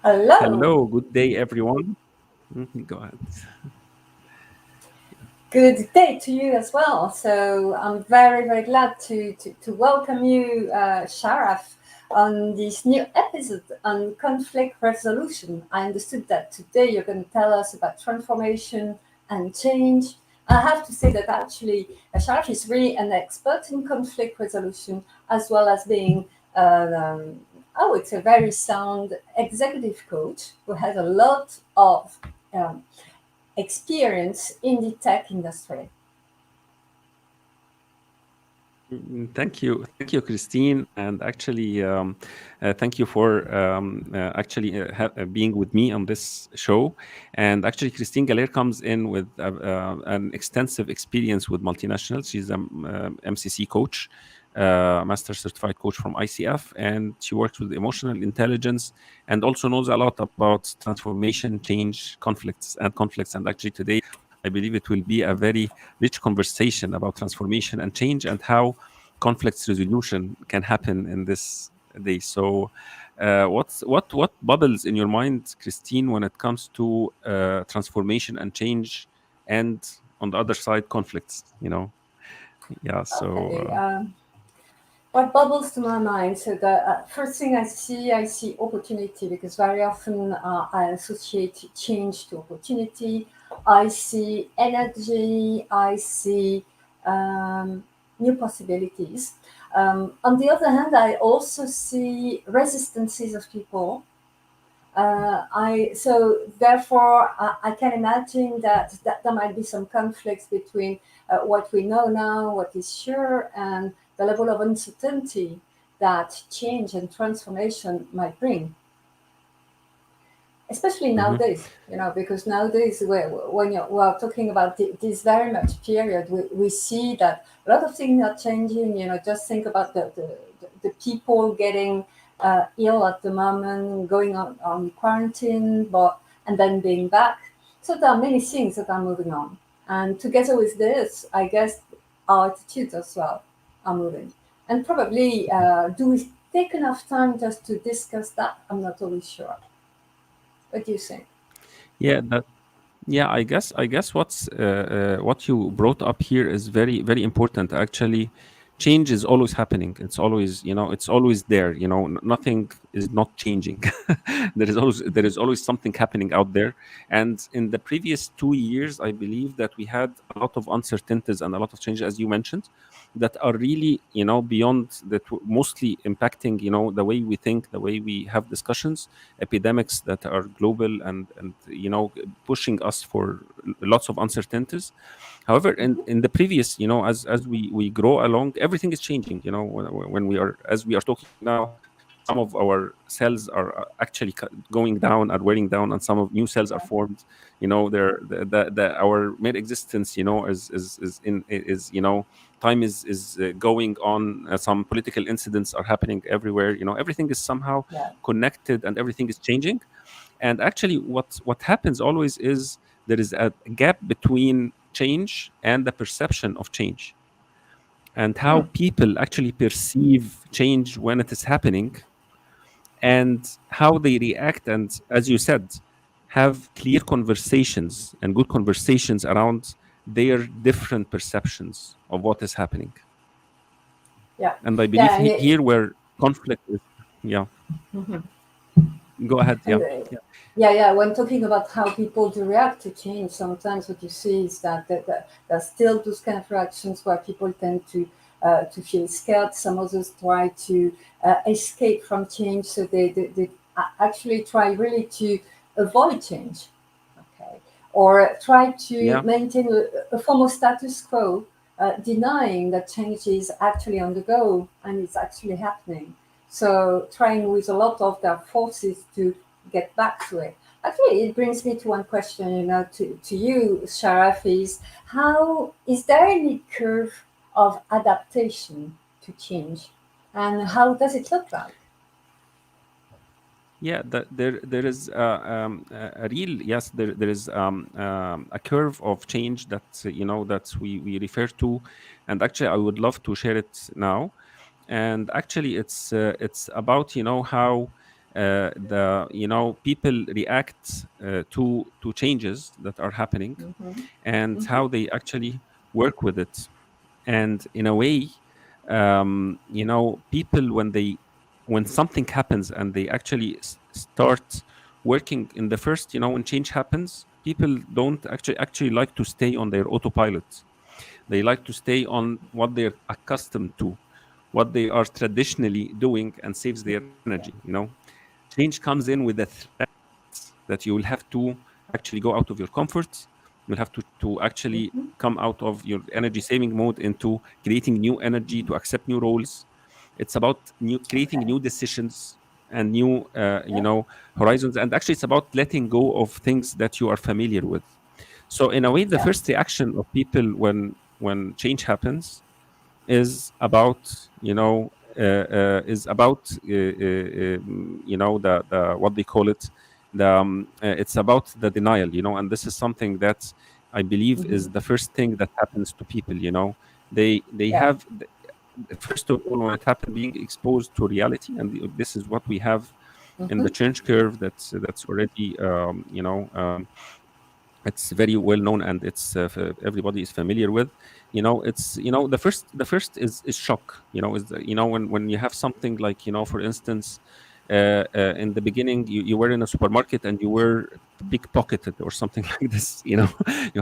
Hello. Hello, good day, everyone. Go ahead. Good day to you as well. So I'm very, very glad to welcome you, Sharaf, on this new episode on conflict resolution. I understood that today you're going to tell us about transformation and change. I have to say that actually, Sharaf is really an expert in conflict resolution as well as being it's a very sound executive coach who has a lot of um, experience in the tech industry. Thank you, Christine, and actually, thank you for being with me on this show. And actually, Christine Gallaire comes in with an extensive experience with multinationals. She's a MCC coach, Master Certified Coach from ICF, and she works with emotional intelligence and also knows a lot about transformation, change, conflicts. And actually, today, I believe it will be a very rich conversation about transformation and change and how conflicts resolution can happen in this day. So, what bubbles in your mind, Christine, when it comes to transformation and change, and on the other side, conflicts? Yeah. So, Okay. What bubbles to my mind? So the first thing I see opportunity because very often I associate change to opportunity. I see energy. I see um, new possibilities. On the other hand, I also see resistances of people. I so therefore I can imagine that there might be some conflicts between what we know now, what is sure, and the level of uncertainty that change and transformation might bring. Especially mhm. nowadays, because nowadays when we are talking about this very much period, we see that a lot of things are changing. Just think about the people getting ill at the moment, going on quarantine, but and then being back. So there are many things that are moving on, and together with this, I guess our attitudes as well are moving. And probably, do we take enough time just to discuss that? I'm not always sure. What do you think? Yeah, yeah, I guess what you brought up here is very very important. Actually, change is always happening. It's always there. Nothing is not changing. There is always something happening out there. And in the previous 2 years, I believe that we had a lot of uncertainties and a lot of changes, as you mentioned, that are really beyond that, mostly impacting the way we think, the way we have discussions, epidemics that are global and pushing us for lots of uncertainties. However, in the previous, as we grow along, everything is changing. When we are, as we are talking now, some of our cells are actually going down, are wearing down, and some of new cells are formed. They're our mere existence, time is going on. Some political incidents are happening everywhere. Everything is somehow Yeah. connected and everything is changing. And actually, what happens always is there is a gap between change and the perception of change, and how people actually perceive change when it is happening, and how they react, and as you said, have clear conversations and good conversations around their different perceptions of what is happening. Yeah, And I believe yeah, and here where conflict is. Yeah, go ahead. and Yeah, yeah. yeah. When talking about how people do react to change, sometimes what you see is that there's still those kind of reactions where people tend to feel scared. Some others try to escape from change, so they actually try really to avoid change, okay, or try to Yeah. maintain a form of status quo, denying that change is actually on the go and it's actually happening. So trying with a lot of their forces to get back to it. Actually, it brings me to one question, to you, Sharaf, is how is there any curve of adaptation to change? And how does it look like? Yeah, there is a real, yes, there is a curve of change that that we refer to, and actually I would love to share it now. And actually, it's about how. the people react to changes that are happening, Mhm. and how Mhm. they actually work with it. And in a way, people, when something happens and they actually start working in the first, when change happens, people don't actually like to stay on their autopilot. They like to stay on what they're accustomed to, what they are traditionally doing, and saves their energy. Change comes in with a threat that you will have to actually go out of your comfort. You'll have to actually Mhm. come out of your energy saving mode into creating new energy, to accept new roles. It's about creating Okay. new decisions and new Yeah. horizons. And actually, it's about letting go of things that you are familiar with. So in a way, the Yeah. first reaction of people when change happens is about, the what they call it, it's about the denial, and this is something that I believe is Mhm. the first thing that happens to people. They Yeah. have first of all, when it happened, being exposed to reality, and this is what we have in the Mhm. change curve. That's already, it's very well known, and it's everybody is familiar with. It's, the first is shock. Is when you have something like, for instance, in the beginning, you were in a supermarket and you were pickpocketed or something like this. You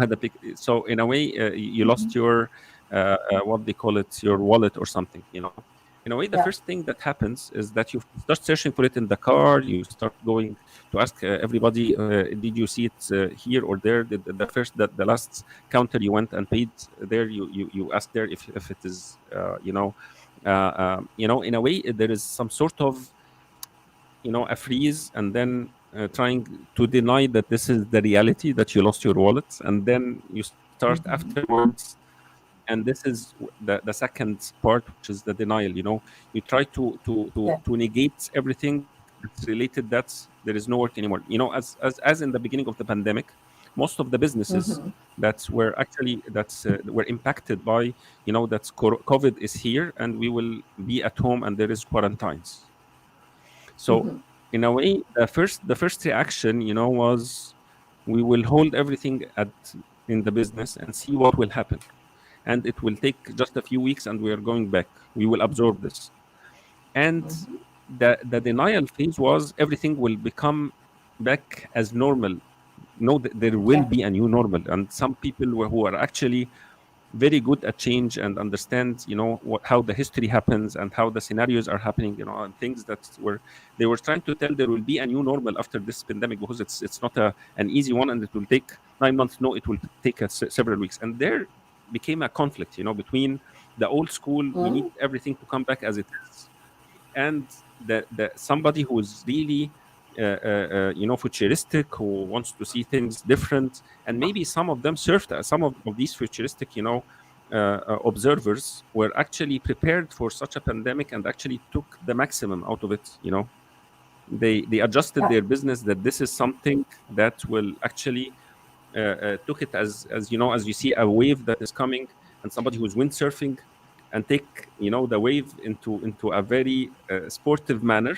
had a pick. So in a way, you lost Mhm. your what they call it, your wallet or something. In a way, the Yeah. first thing that happens is that you start searching for it in the car. You start going to ask everybody, did you see it here or there? Did the last counter you went and paid there, you ask there if it is, in a way, there is some sort of, a freeze, and then trying to deny that this is the reality, that you lost your wallet, and then you start Mhm. afterwards. And this is the second part, which is the denial. You try Yeah. to negate everything that's related, that there is no work anymore. As in the beginning of the pandemic, most of the businesses Mhm. that were impacted by, that COVID is here, and we will be at home, and there is quarantines. So Mhm. in a way, the first reaction, was, we will hold everything in the business and see what will happen. And it will take just a few weeks, and we are going back. We will absorb this. And Mhm. the denial phase was, everything will become back as normal. No, there will Yeah. be a new normal. And some people who are actually very good at change and understand, how the history happens and how the scenarios are happening, and things that they were trying to tell, there will be a new normal after this pandemic, because it's not an easy one, and it will take 9 months. No, it will take several weeks. And there became a conflict, between the old school, we need Mhm. everything to come back as it is, and the somebody who is really futuristic, who wants to see things different. And maybe some of them served, some of these futuristic, observers were actually prepared for such a pandemic, and actually took the maximum out of it. They adjusted Yeah. their business, that this is something that will actually took it as you see a wave that is coming, and somebody who's windsurfing, and take, the wave into a very sportive manner.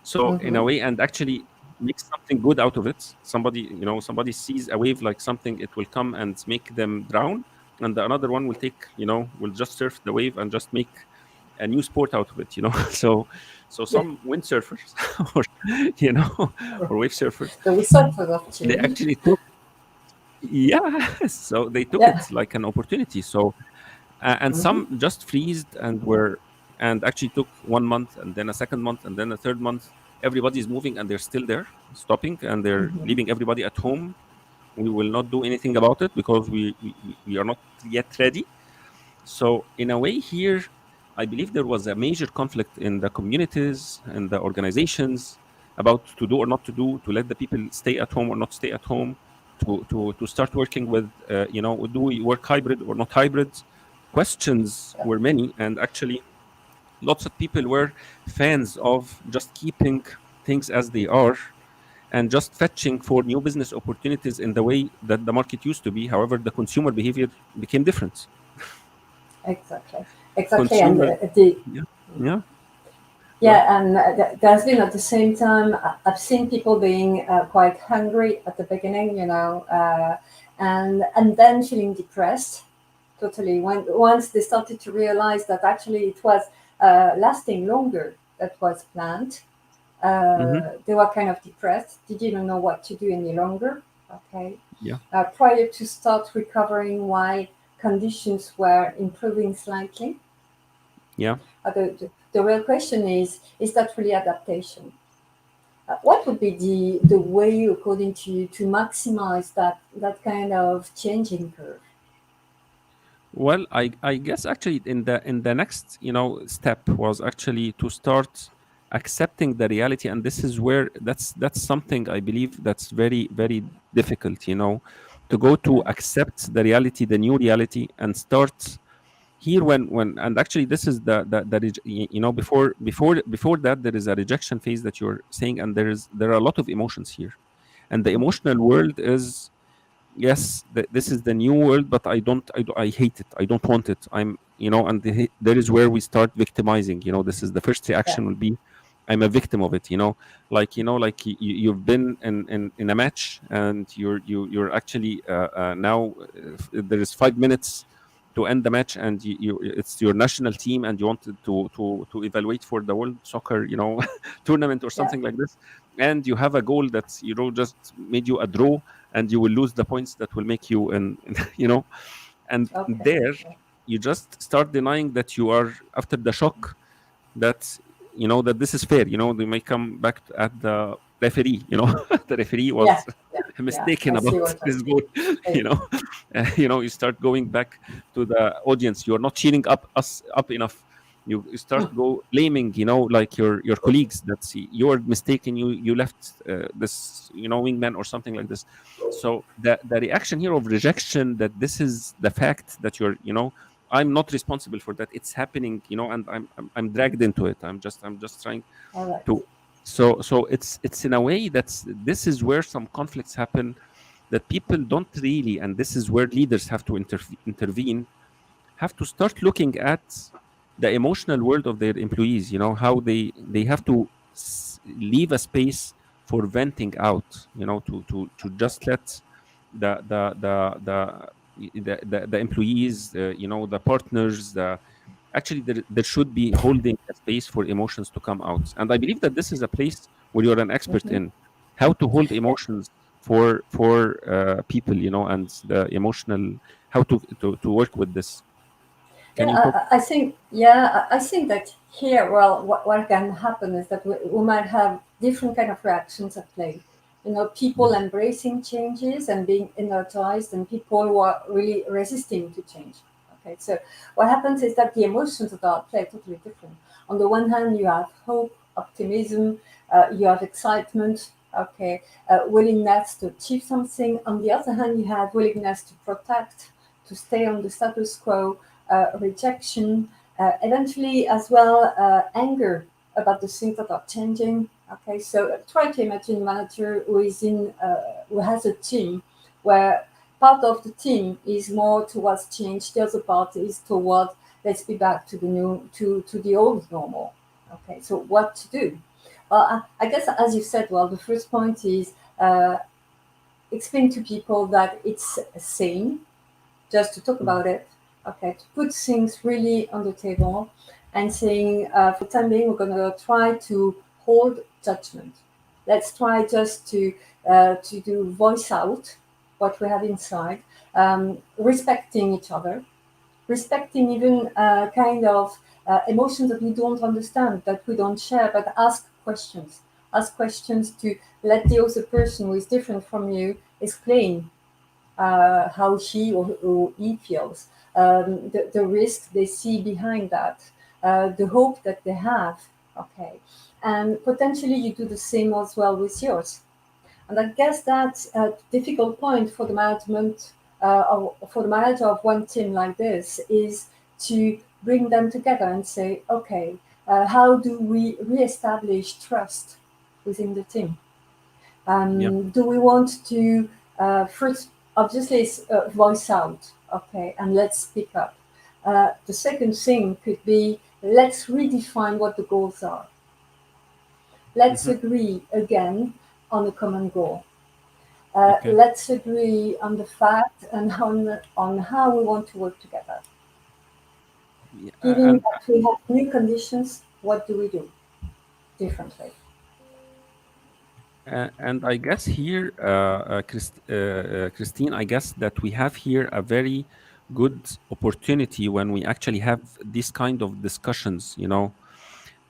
So in a Mhm. way, and actually make something good out of it. Somebody sees a wave like something, it will come and make them drown, and the another one will take, will just surf the wave and just make a new sport out of it. So Yeah. some windsurfers, or you know or wave surfers, The result for of they change. actually took, yeah, so they took Yeah. it like an opportunity. So and Mhm. some just freezed, and actually took 1 month, and then a second month, and then a third month. Everybody is moving, and they're still there, stopping, and they're Mhm. leaving everybody at home. We will not do anything about it, because we are not yet ready. So in a way here, I believe there was a major conflict in the communities and the organizations, about to do or not to do, to let the people stay at home or not stay at home, to start working with, do we work hybrid or not hybrid? Questions Yeah. were many, and actually lots of people were fans of just keeping things as they are, and just fetching for new business opportunities in the way that the market used to be. However, the consumer behavior became different. Exactly. Exactly. And Consumer, the yeah, yeah, Go Yeah, and there's been at the same time, I've seen people being quite hungry at the beginning, and then feeling depressed totally when once they started to realize that actually it was lasting longer that was planned. ahead. They were kind of depressed, they didn't know what to do any longer. Okay, Yeah, prior to start recovering while conditions were improving slightly. yeah. The real question is that really adaptation? What would be the way, according to you, to maximize that kind of changing curve? Well, I guess actually in the next step was actually to start accepting the reality, and this is where that's something I believe that's very very difficult. To go to Right. accept the reality, the new reality, and start here when and actually this is before that there is a rejection phase that you're saying, and there are a lot of emotions here, and the Mhm. emotional world is yes, this is the new world, but I hate it, I don't want it, and there is where we start victimizing. This is the first Yeah. reaction will be I'm a victim of it. Like you've been in a match, and you're actually now there is 5 minutes to end the match, and it's your national team, and you wanted to evaluate for the world soccer tournament or Yeah. something like this, and you have a goal that just made you a draw, and you will lose the points that will make you and Okay. there Yeah. you just start denying that you are after the shock, that that this is fair. They may come back at the referee. The referee Yeah. was Yeah. Yeah. mistaken I see about what this goal. you saying. know you start going back to the audience. You are not cheering us up enough. You start Mm. go blaming, like your colleagues, that you are mistaken, you left this wingman or something like this. So the reaction here of rejection, that this is the fact that I'm not responsible for that, it's happening, and I'm dragged into it. I'm just trying All right. to. So it's in a way that's this is where some conflicts happen, that people don't really, and this is where leaders have to intervene, have to start looking at the emotional world of their employees. How they have to leave a space for venting out, to just let the employees, the partners, actually there should be holding a space for emotions to come out. And I believe that this is a place where you're an expert Mm-hmm. in how to hold emotions for people, and the emotional, how to work with this. Can Yeah, you talk? I think I think that here, well, what can happen is that we might have different kind of reactions at play. People Yes. embracing changes and being energized, and people who are really resisting to change. Okay, so what happens is that the emotions that are at play are totally different. On the one hand, you have hope, optimism, you have excitement. Okay, willingness to achieve something. On the other hand, you have willingness to protect, to stay on the status quo, rejection, eventually as well anger about the things that are changing. Okay, so try to imagine a manager who has a team where part of the team is more towards change, the other part is toward let's be back to the new to the old normal. Okay, so what to do? Well, I guess as you said, well, the first point is explain to people that it's sane just to talk Mm. about it, okay, to put things really on the table and saying, for the time being, we're going to try to hold judgment. Let's try just to do voice out what we have inside, respecting each other, respecting even kind of emotions that we don't understand, that we don't share, but ask questions. Ask questions to let the other person who is different from you explain how she or he feels, the risk they see behind that, the hope that they have. Okay, and potentially you do the same as well with yours. And I guess that's a difficult point for the management, for the manager of one team like this, is to bring them together and say, okay, how do we reestablish trust within the team? Yeah. Do we want to first, obviously, voice out, okay, and let's speak up. The second thing could be let's redefine what the goals are. Let's Hmm. agree again on a common goal. Okay. Let's agree on the fact and on how we want to work together. Yeah, Given that we have new conditions, what do we do differently? and I guess here, Christine, I guess that we have here a very good opportunity when we actually have these kind of discussions,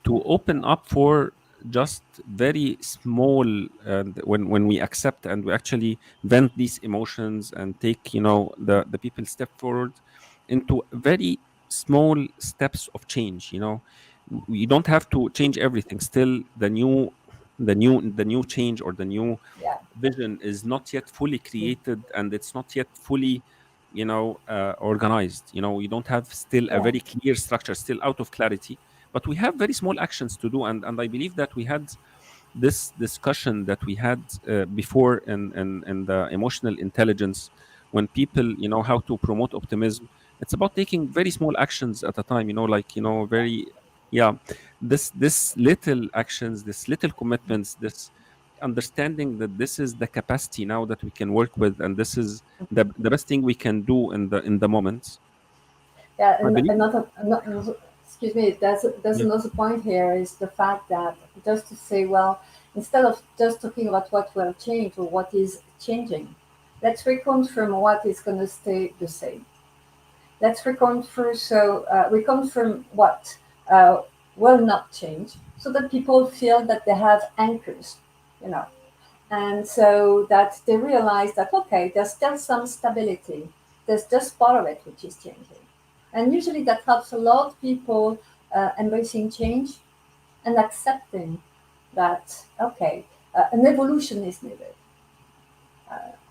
to open up for just very small, and when we accept and we actually vent these emotions and take, the people step forward into very small steps of change. We don't have to change everything. Still, the new change or the new Yeah, vision is not yet fully created, and it's not yet fully, organized. We don't have still a yeah. very clear structure, still out of clarity, but we have very small actions to do. And I believe that we had this discussion that we had before in the emotional intelligence, when people, how to promote optimism. It's about taking very small actions at a time, like, very, yeah, this little actions, this little commitments, this understanding that this is the capacity now that we can work with, and this is the best thing we can do in the moment. Yeah, I and believe. excuse me, there's Yeah. another point here is the fact that just to say, well, instead of just talking about what will change or what is changing, let's reconfirm what is going to stay the same. Let's reconfirm, reconfirm what will not change so that people feel that they have anchors, you know, and so that they realize that, okay, there's still some stability. There's just part of it which is changing. And usually that helps a lot of people embracing change and accepting that, okay, an evolution is needed.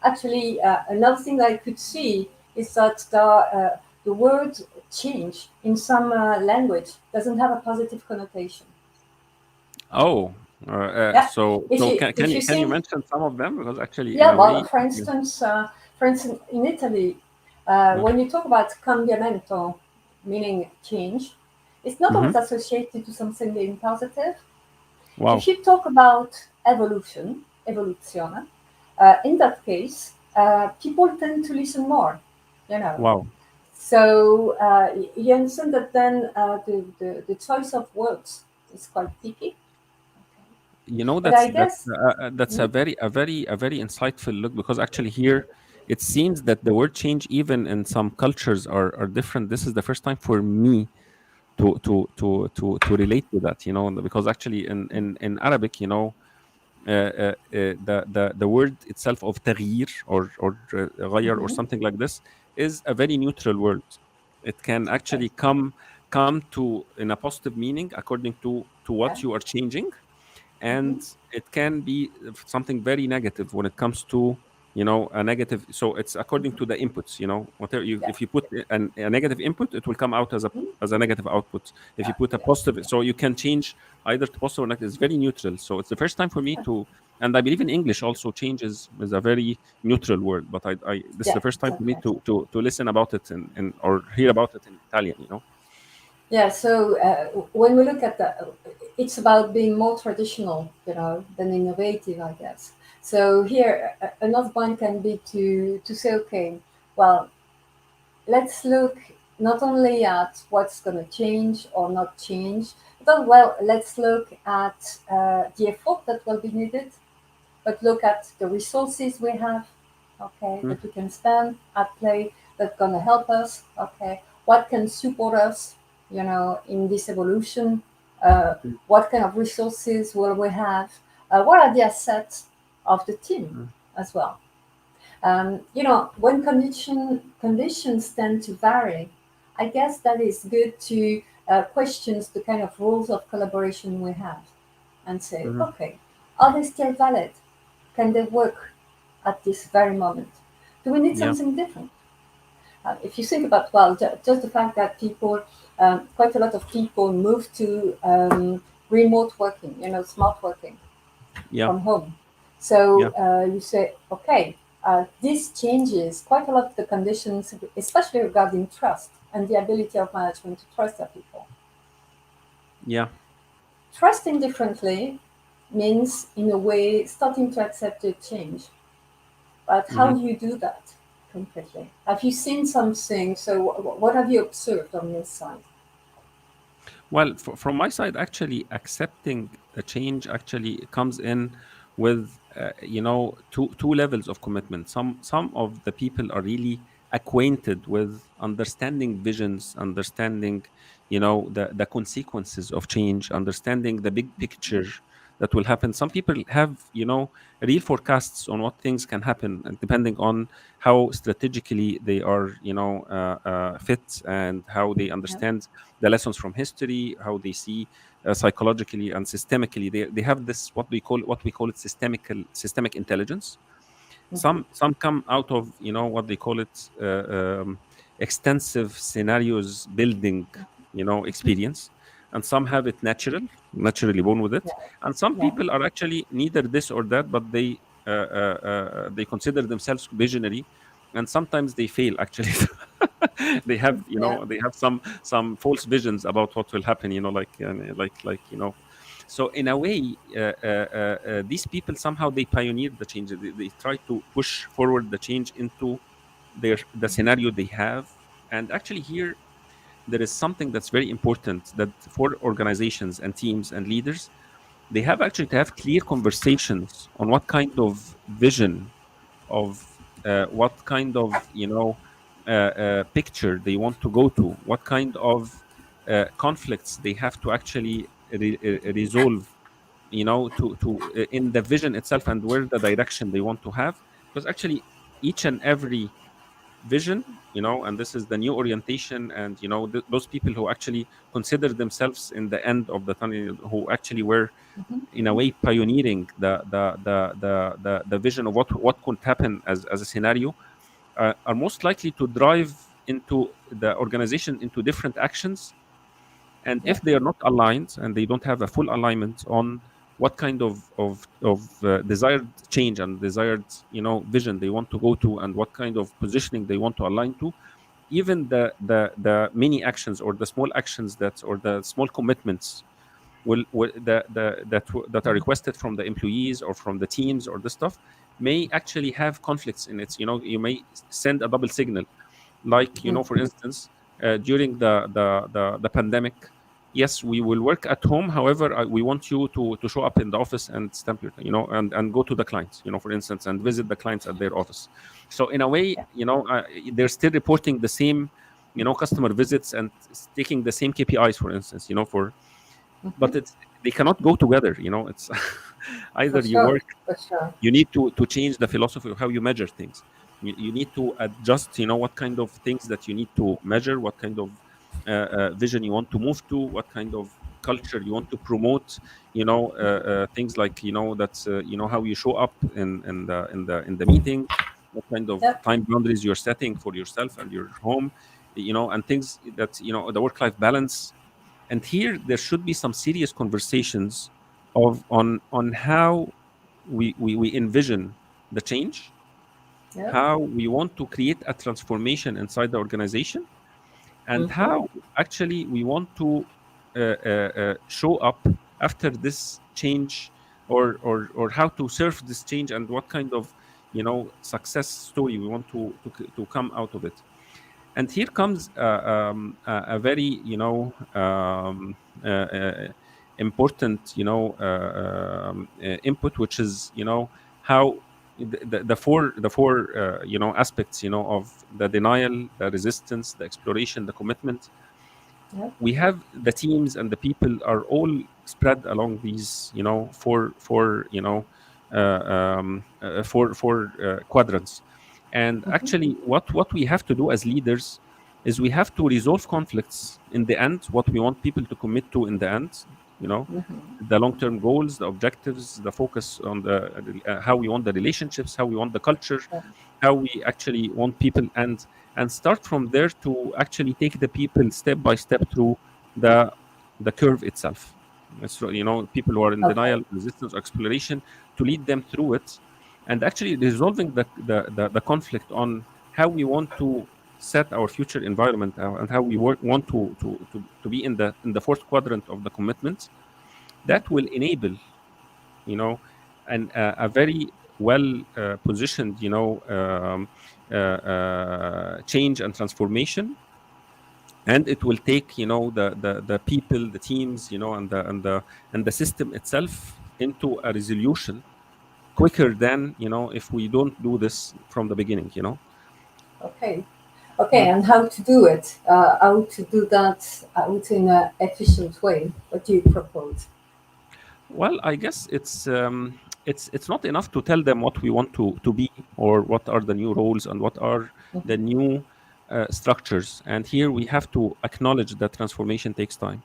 Actually, another thing I could see is that the word change in some language doesn't have a positive connotation. Oh, Yeah, so can if you you can you think, mention some of them, because actually in yeah, a well, way. Yeah. for instance, in Italy, Yeah. when you talk about cambiamento, meaning change, it's not Hmm. always associated to something being positive. If Wow. you talk about evoluzione, in that case, people tend to listen more, you know. Wow. So you understand that then the choice of words is quite picky. Okay. But That's I that's guess, that's mm, a very insightful look, because actually here it seems that the word change, even in some cultures, are different. This is the first time for me to relate to that, because actually in Arabic, the word itself of تغيير or غير or mhm, something like this is a very neutral word. It can okay, actually come to in a positive meaning according to yeah, what you are changing, mhm, and it can be something very negative when it comes to, a negative. So it's according mhm, to the inputs, whatever you, yeah, if you put a negative input, it will come out as a mhm, as a negative output. If you yeah, put a yeah, positive, so you can change either to positive or negative. It's very neutral. So it's the first time for me to, and I believe in English also changes is a very neutral word, but I this is yeah, the first time for me exactly. to listen about it in or hear about it in Italian. Yeah, so when we look at that, it's about being more traditional, than innovative, I guess. So here, another point can be to say, okay, well, let's look not only at what's going to change or not change, but well, let's look at the effort that will be needed, but look at the resources we have, okay, Mm, that we can spend at play that's going to help us, okay, what can support us, in this evolution, uh, mm, what kind of resources will we have, what are the assets of the team mm, as well. When conditions tend to vary, I guess that is good to question the kind of rules of collaboration we have and say, mhm. okay, are they still valid? Can they work at this very moment? Do we need Yeah. something different? If you think about, well, just the fact that people, quite a lot of people move to remote working, smart working Yeah. from home. Yeah. So you say, okay, this changes quite a lot of the conditions, especially regarding trust and the ability of management to trust their people. Yeah. Trusting differently, means, in a way, starting to accept the change. But how Mhm. do you do that concretely? Have you seen something? So, what have you observed on your side? Well, from my side, actually, accepting the change actually comes in with two levels of commitment. Some of the people are really acquainted with understanding visions, understanding the consequences of change, understanding the big picture that will happen. Some people have real forecasts on what things can happen, and depending on how strategically they are fit, and how they Yeah. understand the lessons from history, how they see psychologically and systemically. They have this what we call it systemic intelligence. Mm-hmm. Some come out of what they call it extensive scenarios building experience, and some have it naturally born with it, Yeah. and some Yeah. people are actually neither this or that, but they consider themselves visionary, and sometimes they fail actually. They have Yeah. they have some false visions about what will happen, so in a way, these people somehow they pioneered the change. They try to push forward the change into the scenario they have. And actually here there is something that's very important, that for organizations and teams and leaders, they have actually to have clear conversations on what kind of vision, of what kind of picture they want to go to, what kind of conflicts they have to actually resolve, to in the vision itself, and where the direction they want to have. Because actually each and every vision, and this is the new orientation, and those people who actually consider themselves in the end of the tunnel, who actually were in a way pioneering the vision of what could happen as a scenario, are most likely to drive into the organization into different actions. And Yeah. if they are not aligned, and they don't have a full alignment on what kind of desired change and desired vision they want to go to, and what kind of positioning they want to align to, even the mini actions, or the small actions, or the small commitments will that are requested from the employees or from the teams or the stuff, may actually have conflicts in it. You may send a double signal, like for instance, during the pandemic. Yes, we will work at home, however, we want you to show up in the office and stamp your, and go to the clients, for instance, and visit the clients at their office. So in a way, Yeah. they're still reporting the same customer visits, and taking the same KPIs, for instance, for Mm-hmm. but they cannot go together. It's For either you sure. work, For sure. you need to change the philosophy of how you measure things. You need to adjust, what kind of things that you need to measure, what kind of vision you want to move to, what kind of culture you want to promote. Things like that, how you show up in the meeting, what kind of Yep. time boundaries you're setting for yourself and your home, and things that, the work life balance. And here there should be some serious conversations on how we envision the change, Yep. how we want to create a transformation inside the organization, and Mm-hmm. how actually we want to show up after this change, or how to surf this change, and what kind of success story we want to come out of it. And here comes a very important input, which is how the four aspects of the denial, the resistance, the exploration, the commitment. Yep. We have the teams and the people are all spread along these four quadrants. And Mm-hmm. actually what we have to do as leaders is we have to resolve conflicts in the end, what we want people to commit to in the end, you know Mm-hmm. the long-term goals, the objectives, the focus on the how we want the relationships, how we want the culture, Yeah. how we actually want people, and start from there to actually take the people step by step through the the curve itself. So, people who are in Okay. denial, resistance, or exploration, to lead them through it, and actually resolving the conflict on how we want to set our future environment, and how we want to be in the fourth quadrant of the commitment. Yeah. That will enable you know, and a very well positioned, change and transformation. And it will take, the people, the teams, and the system itself into a resolution quicker than, if we don't do this from the beginning, Okay. Okay, Mm. and how to do it? How to do that out in an efficient way? What do you propose? Well, I guess it's not enough to tell them what we want to be, or what are the new roles, and what are the new structures. And here we have to acknowledge that transformation takes time.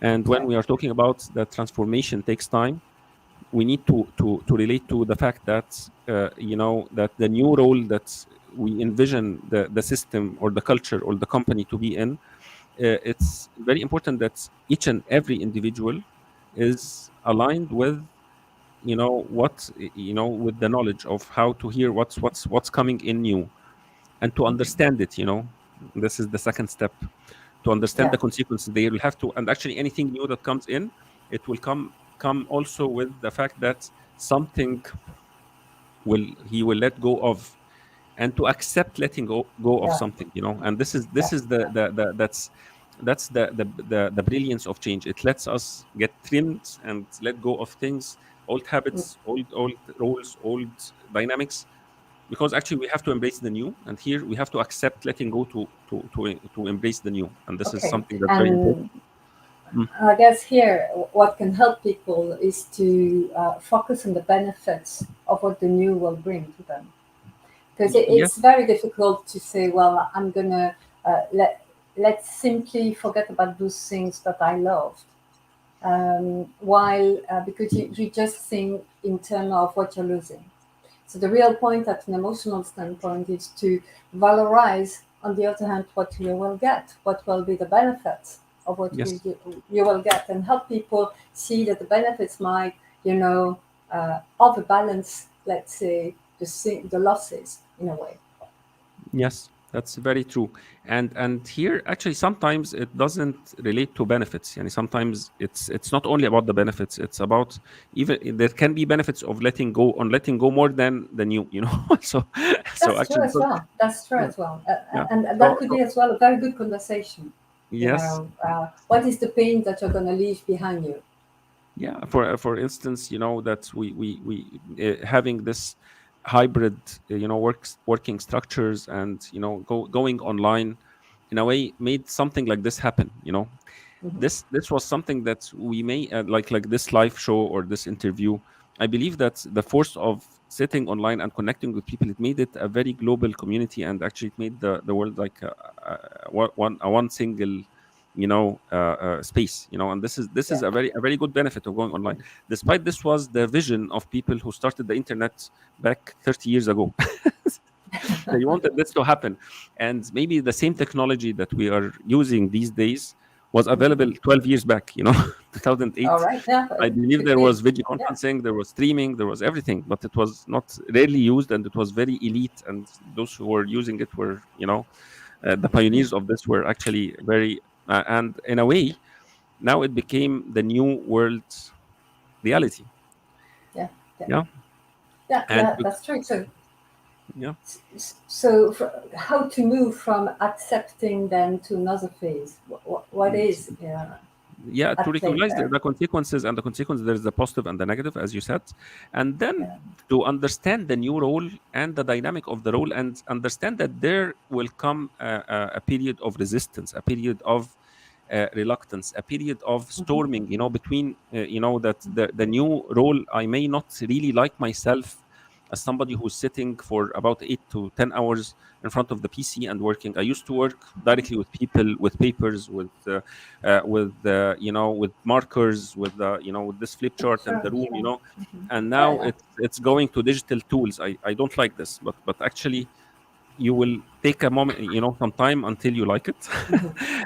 And when Yeah. we are talking about that transformation takes time, we need to relate to the fact that, that the new role that we envision the system or the culture or the company to be in, it's very important that each and every individual is aligned with, what, with the knowledge of how to hear what's coming in new, and to understand it. This is the second step, to understand Yeah. the consequences. They will have to, and actually anything new that comes in, it will come also with the fact that something will he will let go of, and to accept letting go of Yeah. something. And this is Yeah. this is that's the brilliance of change. It lets us get trimmed and let go of things, old habits, old roles, old dynamics, because actually we have to embrace the new, and here we have to accept letting go to embrace the new, and this is Okay. something that's very important. And Mm. I guess here, what can help people is to focus on the benefits of what the new will bring to them. Because Yes, it's very difficult to say, well, I'm gonna let's simply forget about those things that I loved, while because you just think in terms of what you're losing. So the real point at an emotional standpoint is to valorize, on the other hand, what you will get, what will be the benefits of what yes, you will get, and help people see that the benefits might, overbalance, let's say, the losses in a way. yes, that's very true. And here actually sometimes it doesn't relate to benefits. And sometimes it's not only about the benefits, it's about, even there can be benefits of letting go more than the new, so That's true actually as because, well. That's true yeah, as well. yeah. And that So, could so be as well a very good conversation. yes. What is the pain that you're going to leave behind you? Yeah, for instance, that we having this hybrid, working structures, and going online in a way made something like this happen. This was something that we may, like this live show or this interview. I believe that the force of sitting online and connecting with people, it made it a very global community, and actually it made the world like a one single, space. And this is Yeah. a very good benefit of going online. Despite this was the vision of people who started the internet back 30 years ago. They wanted this to happen, and maybe the same technology that we are using these days was available 12 years back, 2008. All right. Yeah. I It believe could there be. was video Yeah. conferencing, there was streaming, there was everything, but it was not rarely used, and it was very elite, and those who were using it were, the pioneers of this were actually very, and in a way, now it became the new world reality. Yeah. Yeah. Yeah. Yeah. And Yeah. That's true. So, yeah. how to move from accepting then to another phase? What is Yeah, to at play recognize the, there? the consequences, and the consequences, there's the positive and the negative, as you said, and then Yeah. to understand the new role and the dynamic of the role, and understand that there will come a period of resistance, a period of reluctance, a period of storming, between, that the new role, I may not really like myself as somebody who's sitting for about 8 to 10 hours in front of the PC and working. I used to work directly with people, with papers, with markers, with this flip chart and Sure. the room, Sure. and Yeah. now Yeah. it's going to digital tools. I don't like this, but actually you will take a moment, some time until you like it.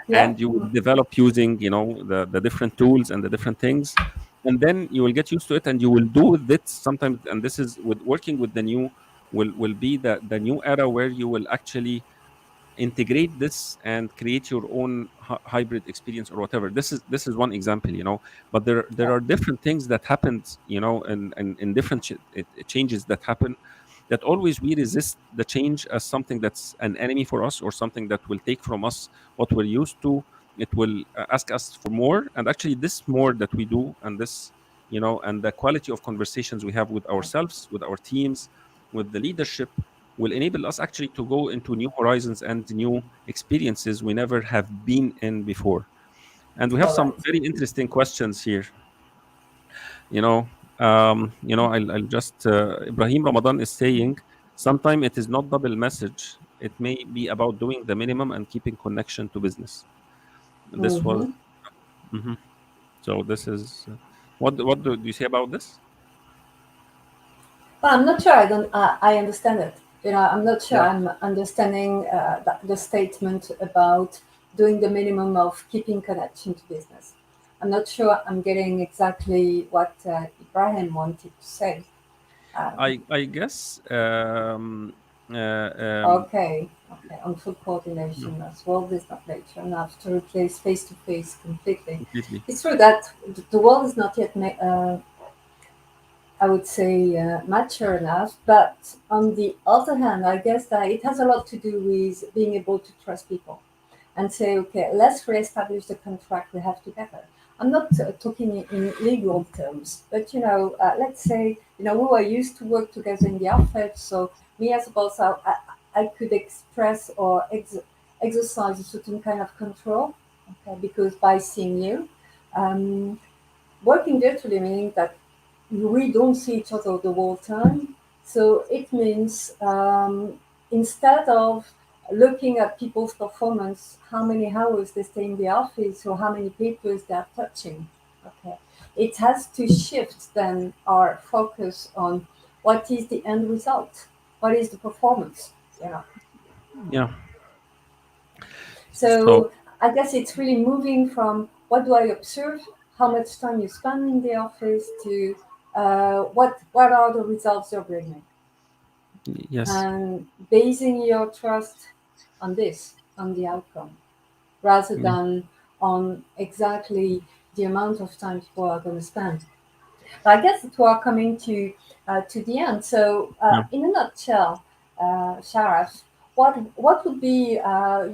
Yeah. And you will develop using, the different tools and the different things, and then you will get used to it, and you will do this sometimes. And this is with working with the new, will be the new era where you will actually integrate this and create your own hybrid experience or whatever. This is one example, but there Yeah. are different things that happened, and different changes that happen, that always we resist the change as something that's an enemy for us, or something that will take from us what we're used to. It will ask us for more, and actually this more that we do, and this, and the quality of conversations we have with ourselves, with our teams, with the leadership, will enable us actually to go into new horizons and new experiences we never have been in before. And we have some Correct. very interesting questions here. you know I'll just Ibrahim Ramadan is saying, sometime it is not double message, it may be about doing the minimum and keeping connection to business. This was Mm-hmm. Mhm. So this is what do you say about this? But I'm not sure I understand it. I'm not sure Yeah, I'm understanding the statement about doing the minimum of keeping connection to business. I'm not sure I'm getting exactly what Ibrahim wanted to say. Um, I guess okay. On full no, coordination as world is not nature enough to replace face to face completely. completely. It's true that the world is not yet I would say mature enough. But on the other hand, I guess that it has a lot to do with being able to trust people and say, okay, let's reestablish the contract we have together. I'm not talking in legal terms, but let's say we were used to work together in the office. So me as a boss, I could express or exercise a certain kind of control, okay, because by seeing you. Um, Working virtually meaning that we don't see each other the whole time. So it means instead of looking at people's performance, how many hours they stay in the office or how many papers they're touching, okay, it has to shift then our focus on what is the end result, what is the performance, you know. Yeah. So So I guess it's really moving from what do I observe, how much time you spend in the office, to what are the results you're bringing, yes. and basing your trust on this, on the outcome, rather Yeah. than on exactly the amount of time people are going to spend. But I guess that we are coming to the end. So, Yeah. in a nutshell, Sharaf, what would be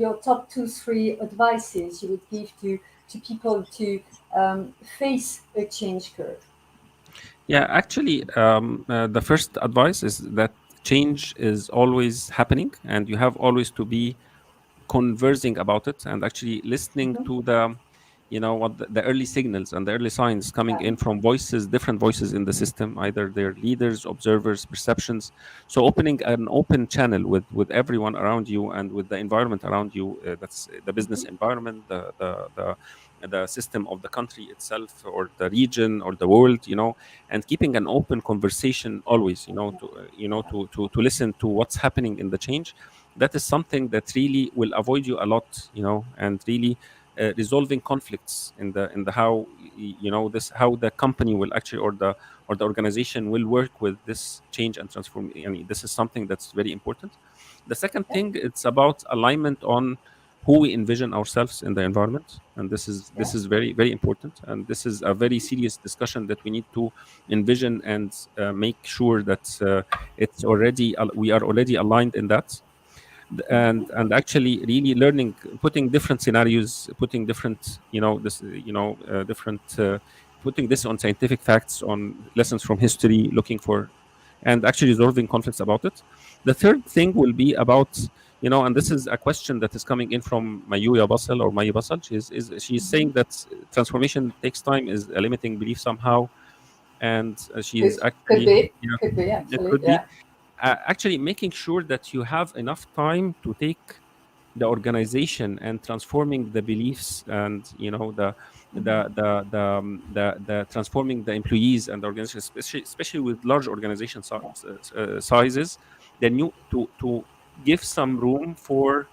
your top two, three advices you would give to people to face a change curve? Yeah, actually, the first advice is that change is always happening, and you have always to be conversing about it, and actually listening Mhm. to the, what the early signals and the early signs coming Yeah. in from voices, different voices in the system, either their leaders, observers, perceptions. So opening an open channel with everyone around you and with the environment around you, that's the business Mhm. environment, the system of the country itself, or the region, or the world, and keeping an open conversation always, to listen to what's happening in the change. That is something that really will avoid you a lot, and really resolving conflicts in the how, this, how the company will actually, or the organization will work with this change and transform. I mean, this is something that's very important. The second Yeah. thing, it's about alignment on who we envision ourselves in the environment, and Yeah. this is very, very important, and this is a very serious discussion that we need to envision, and make sure that we are already aligned in that. Mhm. And actually really learning, putting different scenarios, putting different, different, putting this on scientific facts, on lessons from history, looking for, and actually resolving conflicts about it. The third thing will be about, and this is a question that is coming in from Mayuya Basel, or Maya Basel. She's saying that transformation takes time, is a limiting belief somehow. And she's Could actually, be, yeah, could be it actually, could be, yeah. actually making sure that you have enough time to take the organization and transforming the beliefs, and the transforming the employees and the organization, especially with large organization Yeah. sizes. Then you to give some room for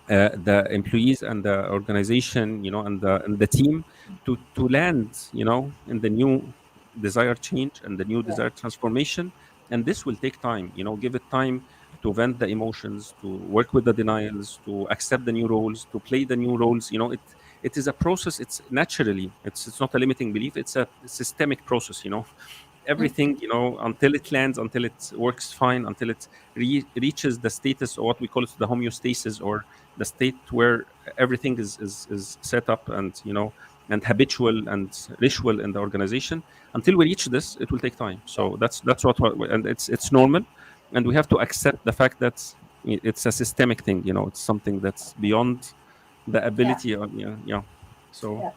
the employees and the organization, and the team, to land, in the new desired change and the new Yeah. desired transformation. And this will take time, give it time, to vent the emotions, to work with the denials, to accept the new roles, to play the new roles. It is a process. It's naturally, it's not a limiting belief. It's a systemic process. Everything, until it lands, until it works fine, until it reaches the status, or what we call it, the homeostasis, or the state where everything is set up and and habitual and ritual in the organization. Until we reach this, it will take time. Yeah, So that's what, and it's normal, and we have to accept the fact that it's a systemic thing. It's something that's beyond the yeah. ability of, yeah. So Yeah.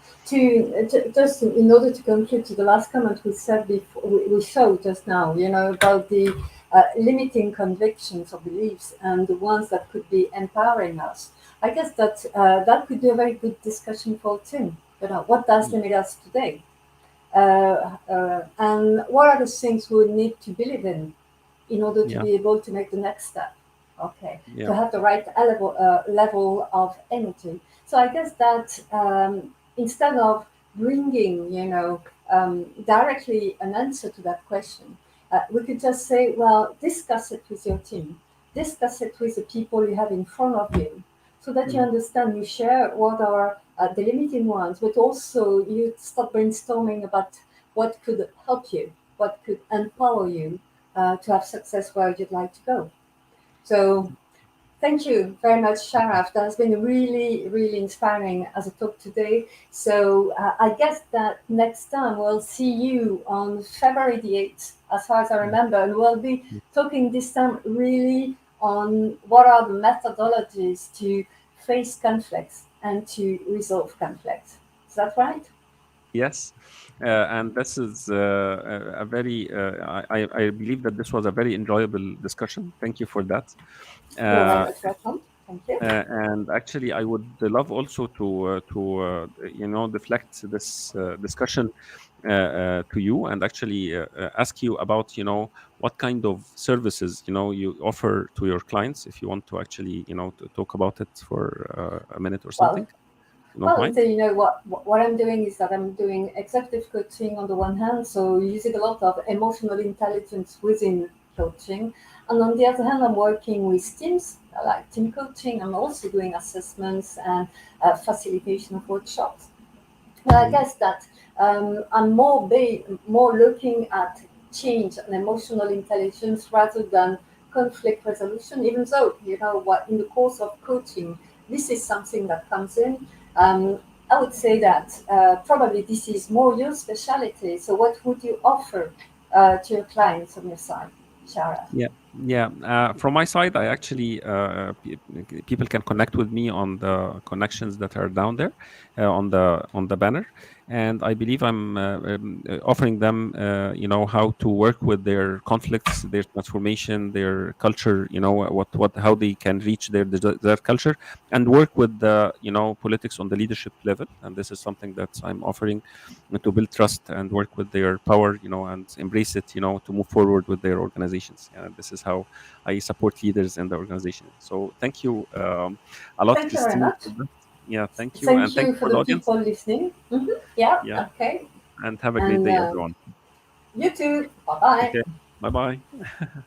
Just in order to conclude to the last comment we said before, we showed just now, about the limiting convictions or beliefs and the ones that could be empowering us. I guess that that could be a very good discussion for Tim. What does limit us today? And what are the things we need to believe in order to yeah, be able to make the next step. Okay, yeah, to have the right level of energy. So I guess that instead of bringing, directly an answer to that question, we could just say, well, discuss it with your team, discuss it with the people you have in front of you, so that you mhm, understand, you share what are the limiting ones, but also you start brainstorming about what could help you, what could empower you to have success where you'd like to go. So thank you very much, Sharaf. That's been really, really inspiring as a talk today. So I guess that next time we'll see you on February the 8th, as far as I remember, and we'll be talking this time really on what are the methodologies to face conflicts and to resolve conflicts. Is that right? yes. And this is a very I believe that this was a very enjoyable discussion. Thank you for that. You're very uh, much welcome. Thank you. and actually, I would love also to deflect this discussion to you, and actually ask you about what kind of services you offer to your clients, if you want to actually to talk about it for a minute or something. Well, You don't Well, mind? so what I'm doing is that I'm doing executive coaching on the one hand, so using a lot of emotional intelligence within coaching, and on the other hand, I'm working with teams like team coaching. I'm also doing assessments and facilitation of workshops. But I Mhm. guess that I'm more looking at change and emotional intelligence rather than conflict resolution. Even though what in the course of coaching, this is something that comes in. I would say that probably this is more your specialty. So, what would you offer to your clients on your side, Shara? Yeah, yeah. From my side, I actually people can connect with me on the connections that are down there on the banner, and I believe I'm offering them, how to work with their conflicts, their transformation, their culture. What how they can reach their culture, and work with the politics on the leadership level. And this is something that I'm offering to build trust and work with their power, and embrace it, to move forward with their organizations. And this is how I support leaders in the organization. So thank you a lot, Thank you very Christine, much. for that. Yeah, thank you. And Thank thank you you for for the the audience. people listening. Yeah, Yeah. okay. And have a great And day, everyone. you too. Bye bye. Okay. Bye bye.